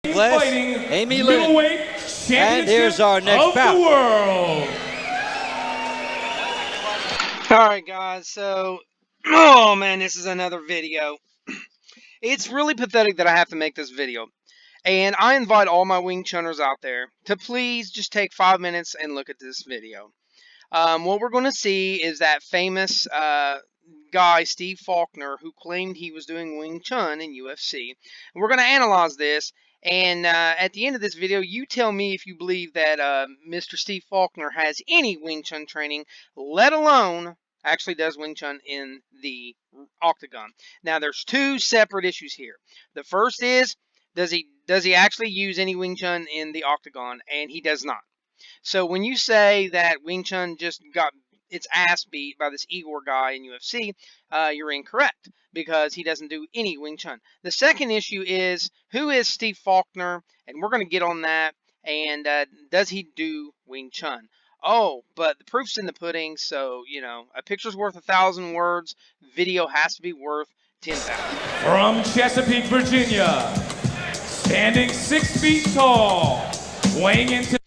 Bless, Amy Lynn, and here's our next bout. Alright guys, so, oh man, this is another video. It's really pathetic that I have to make this video. And I invite all my Wing Chunners out there to please just take 5 minutes and look at this video. What we're going to see is that famous guy, Steve Falkner, who claimed he was doing Wing Chun in UFC. And we're going to analyze this. And at the end of this video, you tell me if you believe that Mr. Steve Falkner has any Wing Chun training, let alone actually does Wing Chun in the octagon. Now, there's two separate issues here. The first is, does he actually use any Wing Chun in the octagon? And he does not. So when you say that Wing Chun just got its ass beat by this Igor guy in UFC, you're incorrect, because he doesn't do any Wing Chun. The second issue is, who is Steve Falkner? And we're going to get on that. And does he do Wing Chun? Oh, but the proof's in the pudding, so, you know, a picture's worth 1,000 words. Video has to be worth 10,000. From Chesapeake, Virginia, standing 6 feet tall, weighing into...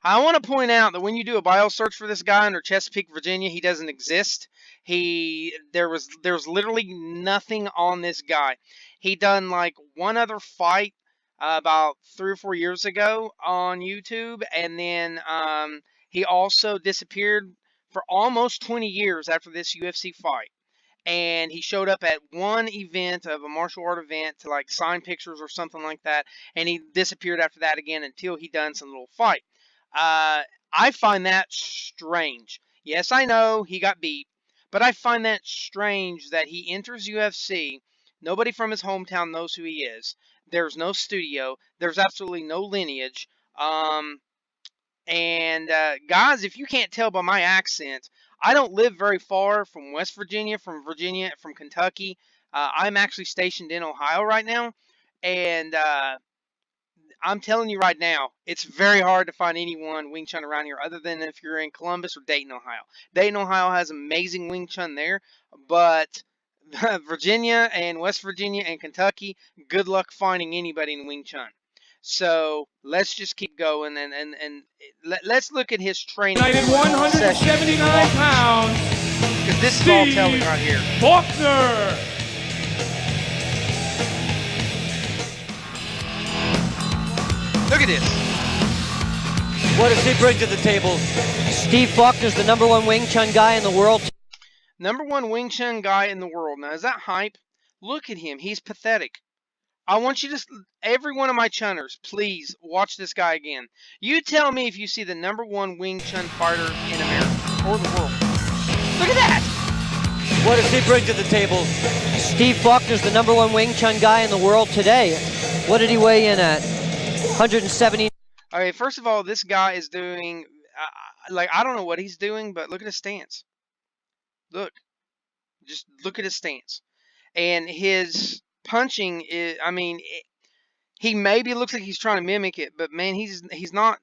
I want to point out that when you do a bio search for this guy under Chesapeake, Virginia, he doesn't exist. There was literally nothing on this guy. He done like one other fight about 3 or 4 years ago on YouTube, and then he also disappeared for almost 20 years after this UFC fight. And he showed up at one event of a martial art event to like sign pictures or something like that, and he disappeared after that again until he done some little fight. I find that strange. Yes, I know he got beat, but I find that strange that he enters UFC. Nobody from his hometown knows who he is. There's no studio. There's absolutely no lineage. Guys, if you can't tell by my accent, I don't live very far from West Virginia, from Kentucky. I'm actually stationed in Ohio right now, and I'm telling you right now, it's very hard to find anyone Wing Chun around here other than if you're in Columbus or Dayton, Ohio. Dayton, Ohio has amazing Wing Chun there, but Virginia and West Virginia and Kentucky, good luck finding anybody in Wing Chun. So let's just keep going and let's look at his training. 179 pounds. Because this is all telling right here. Falkner. Look at this. What does he bring to the table? Steve Falkner's the #1 Wing Chun guy in the world. #1 Wing Chun guy in the world. Now, is that hype? Look at him. He's pathetic. I want you to, every one of my Chunners, please watch this guy again. You tell me if you see the #1 Wing Chun fighter in America or the world. Look at that. What does he bring to the table? Steve Falkner's the #1 Wing Chun guy in the world today. What did he weigh in at? 170. Okay, first of all, this guy is doing, like, I don't know what he's doing, but look at his stance. Look. Just look at his stance. And his punching is, I mean, he maybe looks like he's trying to mimic it, but man, he's not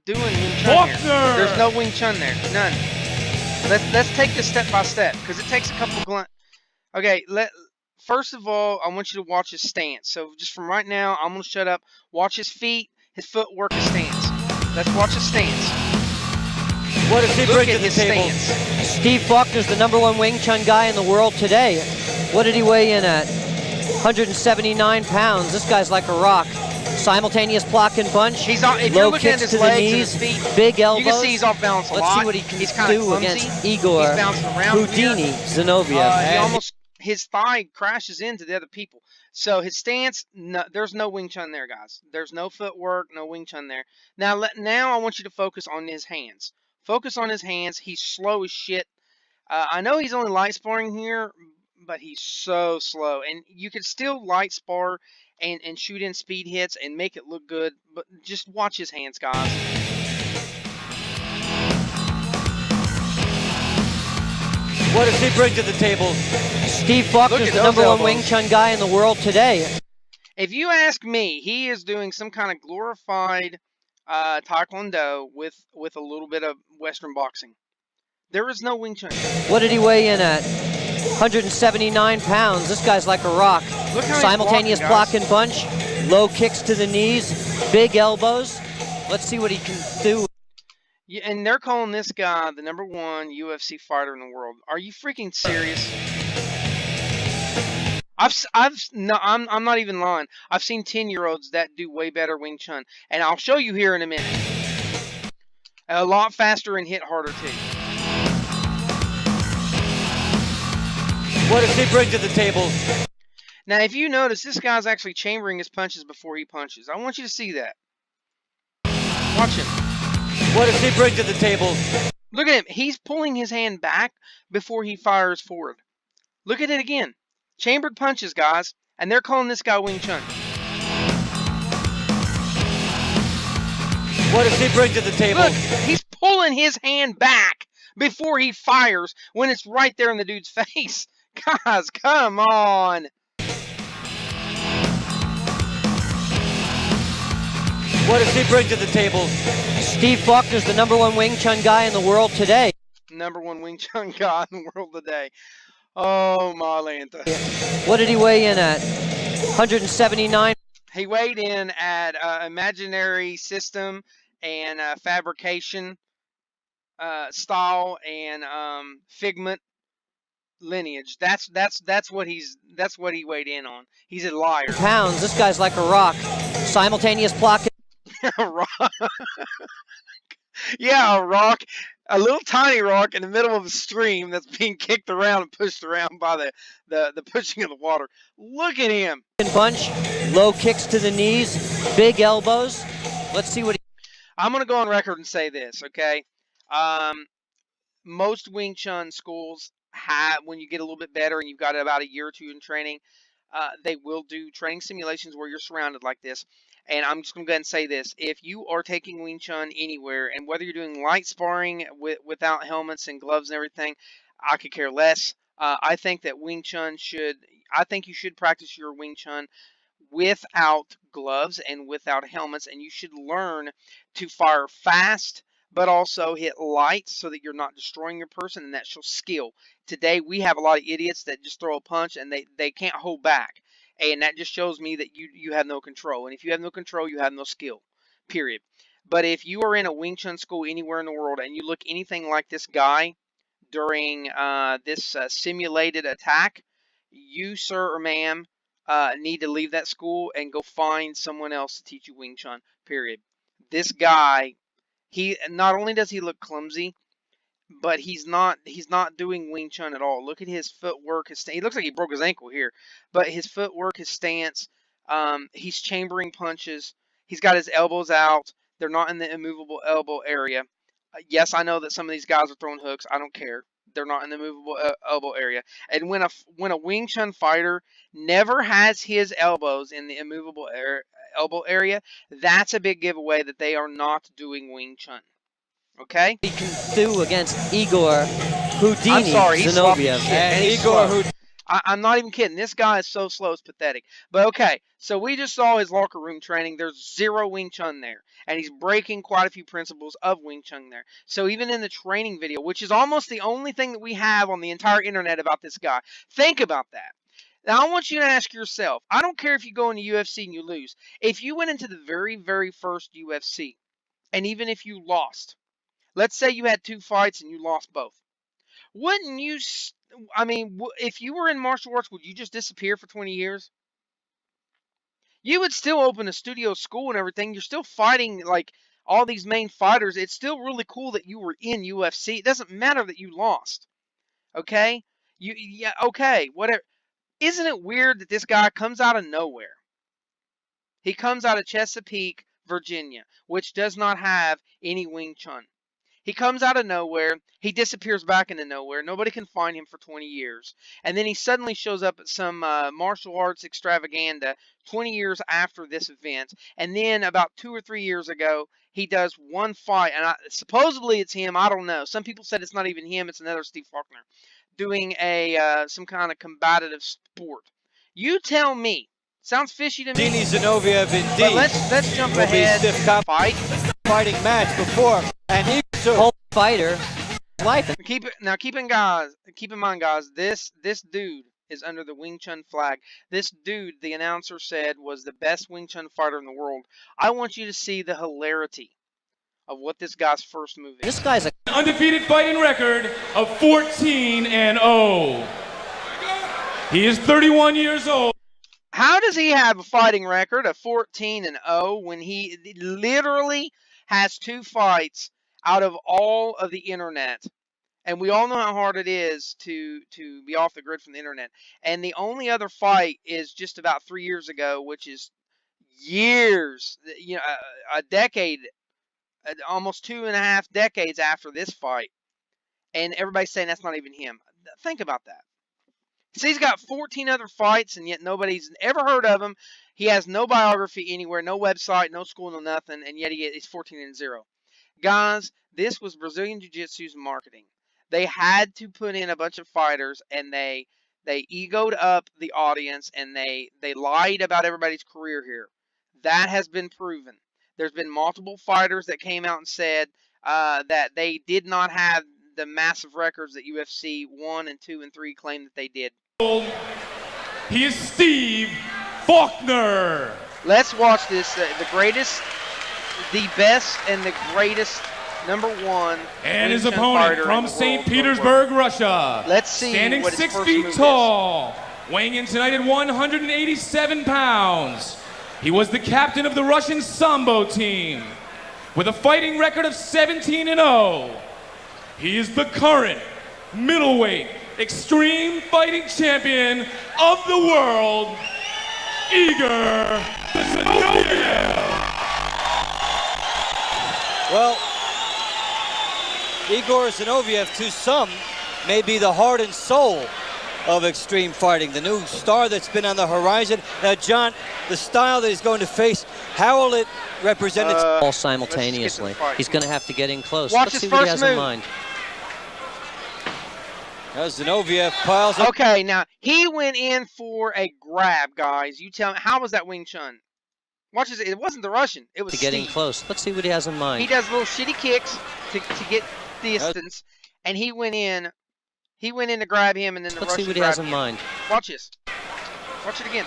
doing Wing Chun here. There's no Wing Chun there. None. Let's take this step by step, because it takes a couple Okay, first of all, I want you to watch his stance. So just from right now, I'm going to shut up. Watch his feet, his footwork, his stance. Let's watch his stance. What does he bring to the table? Stance. Steve Falkner's the #1 Wing Chun guy in the world today. What did he weigh in at? 179 pounds. This guy's like a rock. Simultaneous block and punch. He's on, if low you're looking at kicks his to the legs knees, and his feet, big elbows. you can see he's off balance a lot. Let's see what he can do clumsy against Igor He's bouncing around Houdini Zinoviev. His thigh crashes into the other people. So his stance, no, there's no Wing Chun there, guys. There's no footwork, no Wing Chun there. Now I want you to focus on his hands. Focus on his hands. He's slow as shit. I know he's only light sparring here, but he's so slow. And you can still light spar and shoot in speed hits and make it look good. But just watch his hands, guys. What does he bring to the table? Steve Falkner's the #1 Wing Chun guy in the world today. If you ask me, he is doing some kind of glorified Taekwondo with a little bit of Western boxing. There is no Wing Chun. What did he weigh in at? 179 pounds. This guy's like a rock. Look how Simultaneous he's block walking, and punch. Low kicks to the knees, big elbows. Let's see what he can do. Yeah, and they're calling this guy the #1 UFC fighter in the world. Are you freaking serious? I'm not even lying. I've seen 10-year-olds that do way better Wing Chun, and I'll show you here in a minute. A lot faster and hit harder too. What does he bring to the table? Now, if you notice, this guy's actually chambering his punches before he punches. I want you to see that. Watch him. What does he bring to the table? Look at him. He's pulling his hand back before he fires forward. Look at it again. Chambered punches, guys. And they're calling this guy Wing Chun. What does he bring to the table? Look, he's pulling his hand back before he fires when it's right there in the dude's face. Guys, come on. What does he bring to the table? Steve Falkner's the #1 Wing Chun guy in the world today. #1 Wing Chun guy in the world today. Oh, my Lanta. What did he weigh in at? 179? He weighed in at imaginary system and fabrication style and figment lineage. That's what he weighed in on. He's a liar. Pounds. This guy's like a rock. Simultaneous block. A rock. Yeah, a rock. A little tiny rock in the middle of a stream that's being kicked around and pushed around by the pushing of the water. Look at him. Punch, low kicks to the knees, big elbows. Let's see what I'm going to go on record and say this, okay? Most Wing Chun schools have, when you get a little bit better and you've got about a year or two in training, they will do training simulations where you're surrounded like this. And I'm just going to go ahead and say this. If you are taking Wing Chun anywhere, and whether you're doing light sparring without helmets and gloves and everything, I could care less. I think that Wing Chun I think you should practice your Wing Chun without gloves and without helmets, and you should learn to fire fast, but also hit light so that you're not destroying your person, and that shows skill. Today, we have a lot of idiots that just throw a punch, and they can't hold back. And that just shows me that you have no control. And if you have no control, you have no skill, period. But if you are in a Wing Chun school anywhere in the world and you look anything like this guy during this simulated attack, you, sir or ma'am, need to leave that school and go find someone else to teach you Wing Chun, period. This guy, he not only does he look clumsy, but he's not doing Wing Chun at all. Look at his footwork. He looks like he broke his ankle here, but his footwork, his stance, he's chambering punches. He's got his elbows out. They're not in the immovable elbow area. Yes, I know that some of these guys are throwing hooks. I don't care. They're not in the immovable elbow area. And when a Wing Chun fighter never has his elbows in the immovable elbow area, that's a big giveaway that they are not doing Wing Chun. Okay? he can do against Igor Houdini. I'm sorry, he's sloppy Zinoviev. shit, and he's Igor slow. Houdini. I'm not even kidding. This guy is so slow, it's pathetic. But okay, so we just saw his locker room training. There's zero Wing Chun there. And he's breaking quite a few principles of Wing Chun there. So even in the training video, which is almost the only thing that we have on the entire internet about this guy, think about that. Now, I want you to ask yourself, I don't care if you go into UFC and you lose. If you went into the very, very first UFC, and even if you lost, let's say you had 2 fights and you lost both. Wouldn't you, if you were in martial arts, would you just disappear for 20 years? You would still open a studio school and everything. You're still fighting like all these main fighters. It's still really cool that you were in UFC. It doesn't matter that you lost. Okay? Okay, whatever. Isn't it weird that this guy comes out of nowhere? He comes out of Chesapeake, Virginia, which does not have any Wing Chun. He comes out of nowhere. He disappears back into nowhere. Nobody can find him for 20 years. And then he suddenly shows up at some martial arts extravaganza 20 years after this event. And then about 2 or 3 years ago, he does one fight. And supposedly it's him. I don't know. Some people said it's not even him. It's another Steve Falkner doing some kind of combative sport. You tell me. Sounds fishy to me. Zinoviev indeed. But let's jump ahead. Fight. Fighting match before, and he Whole fighter. Life. Keep in mind, guys. This dude is under the Wing Chun flag. This dude, the announcer said, was the best Wing Chun fighter in the world. I want you to see the hilarity of what this guy's first move is. This guy's a Undefeated fighting record of 14-0. He is 31 years old. How does he have a fighting record of 14-0 when he literally has 2 fights out of all of the internet? And we all know how hard it is to be off the grid from the internet. And the only other fight is just about 3 years ago, which is years, a decade, almost 2.5 decades after this fight. And everybody's saying that's not even him. Think about that. So he's got 14 other fights, and yet nobody's ever heard of him. He has no biography anywhere, no website, no school, no nothing, and yet he's 14-0. Guys, this was Brazilian Jiu-Jitsu's marketing. They had to put in a bunch of fighters, and they egoed up the audience, and they lied about everybody's career here. That has been proven. There's been multiple fighters that came out and said that they did not have the massive records that UFC 1 and 2 and 3 claim that they did. He is Steve Falkner. Let's watch this. The greatest, the best, and the greatest #1. And his opponent from St. Petersburg, Russia. Let's see. Standing what his 6 first feet move tall, weighing in tonight at 187 pounds. He was the captain of the Russian Sambo team with a fighting record of 17-0. He is the current middleweight extreme fighting champion of the world, Igor Zinoviev. Well, Igor Zinoviev, to some, may be the heart and soul of extreme fighting, the new star that's been on the horizon. Now, John, the style that he's going to face, how will it represent its... all simultaneously. He's going to have to get in close. Watch Let's his see what he first has in move. mind. Now, Zinoviev piles up. Okay, now, he went in for a grab, guys. You tell me, how was that Wing Chun? Watch this. It wasn't the Russian. It was To get in Steve. close. Let's see what he has in mind. He does little shitty kicks to get distance, and he went in. He went in to grab him, and then the Let's see Russian what he has grabbed in him. mind. Watch this. Watch it again.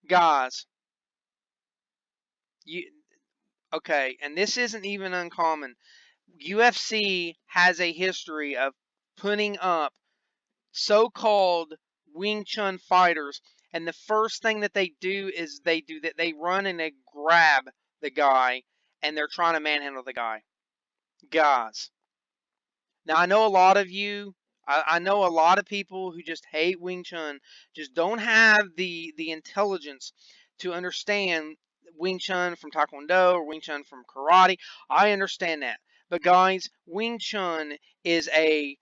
Guys. Okay, and this isn't even uncommon. UFC has a history of putting up so-called Wing Chun fighters, and the first thing that they do is they run and they grab the guy, and they're trying to manhandle the guy. Guys. Now, I know a lot of you, I know a lot of people who just hate Wing Chun, just don't have the intelligence to understand Wing Chun from Taekwondo or Wing Chun from karate. I understand that. But guys, Wing Chun is a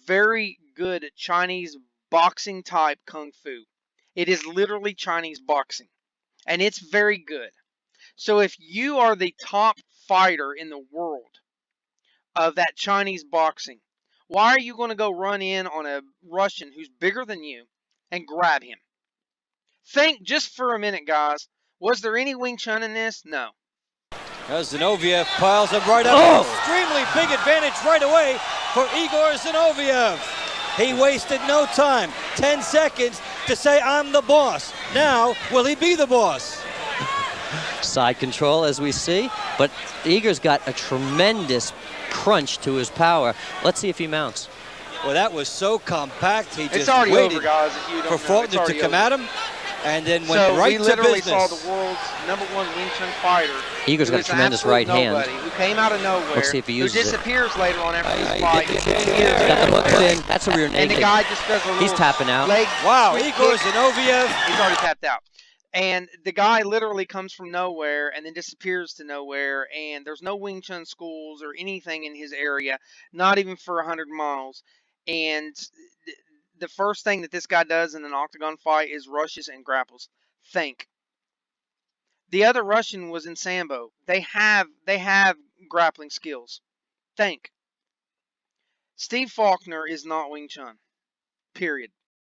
very good Chinese boxing type kung fu. It is literally Chinese boxing. And it's very good. So if you are the top fighter in the world of that Chinese boxing, why are you going to go run in on a Russian who's bigger than you and grab him? Think just for a minute, guys. Was there any Wing Chun in this? No. As Zinoviev piles up right up. Extremely big advantage right away for Igor Zinoviev. He wasted no time, 10 seconds to say, I'm the boss. Now, will he be the boss? Side control, as we see, but Igor's got a tremendous crunch to his power. Let's see if he mounts. Well, that was so compact. He It's just already waited over, guys. If you don't for know, it's Falkner to already come over. at him, and then went So right we to literally business. saw the world's #1 Wing Chun fighter. Igor's who got a is an tremendous absolute right hand. nobody, who came out of nowhere. Let's see if he uses who it. disappears later on after this He's fight. Got the hooks in. That's a rear And the naked. guy just does a little He's tapping out. leg Wow, sweep Igor kick. Zinoviev. He's already tapped out. And the guy literally comes from nowhere and then disappears to nowhere. And there's no Wing Chun schools or anything in his area, not even for 100 miles. And the first thing that this guy does in an octagon fight is rushes and grapples. Think. The other Russian was in Sambo. They have grappling skills. Think. Steve Falkner is not Wing Chun. Period.